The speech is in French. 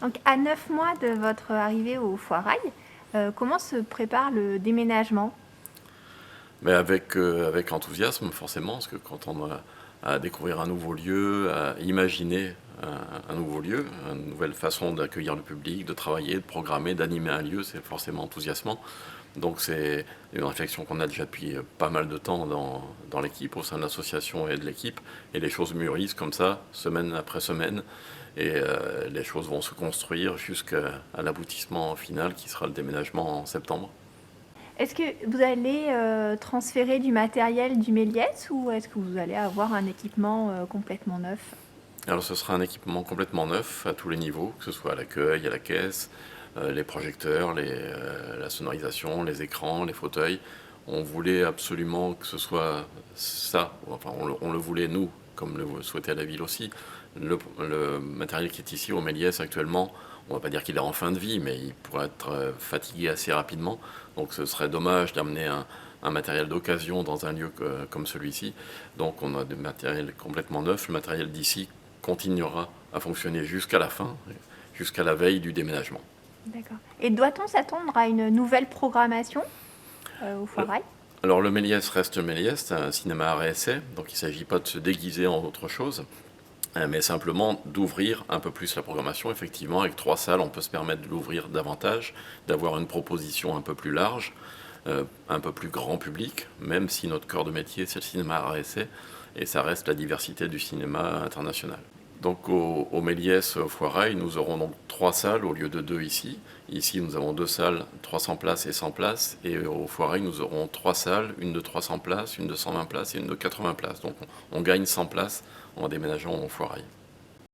Donc, à 9 mois de votre arrivée au Foirail, comment se prépare le déménagement? Mais avec enthousiasme, forcément, parce que quand on a à découvrir un nouveau lieu, à imaginer un nouveau lieu, une nouvelle façon d'accueillir le public, de travailler, de programmer, d'animer un lieu, c'est forcément enthousiasmant. Donc c'est une réflexion qu'on a déjà depuis pas mal de temps dans l'équipe, au sein de l'association et de l'équipe, et les choses mûrissent comme ça, semaine après semaine, et les choses vont se construire jusqu'à l'aboutissement final qui sera le déménagement en septembre. Est-ce que vous allez transférer du matériel du Méliès ou est-ce que vous allez avoir un équipement complètement neuf? Alors ce sera un équipement complètement neuf à tous les niveaux, que ce soit à l'accueil, à la caisse, les projecteurs, la sonorisation, les écrans, les fauteuils. On voulait absolument que ce soit ça, enfin on le voulait nous, comme le souhaitait la ville aussi. Le matériel qui est ici au Méliès actuellement, on va pas dire qu'il est en fin de vie, mais il pourrait être fatigué assez rapidement. Donc ce serait dommage d'amener un matériel d'occasion dans un lieu comme celui-ci. Donc on a du matériel complètement neuf. Le matériel d'ici continuera à fonctionner jusqu'à la fin, jusqu'à la veille du déménagement. D'accord. Et doit-on s'attendre à une nouvelle programmation au Foirail? Alors le Méliès reste le Méliès, c'est un cinéma art et essai, donc il ne s'agit pas de se déguiser en autre chose, mais simplement d'ouvrir un peu plus la programmation. Effectivement, avec 3 salles, on peut se permettre de l'ouvrir davantage, d'avoir une proposition un peu plus large, un peu plus grand public, même si notre cœur de métier c'est le cinéma art et essai, et ça reste la diversité du cinéma international. Donc au Méliès, au Foirail, nous aurons donc 3 salles au lieu de 2 ici. Ici, nous avons 2 salles, 300 places et 100 places. Et au Foirail, nous aurons 3 salles, une de 300 places, une de 120 places et une de 80 places. Donc on gagne 100 places en déménageant au Foirail.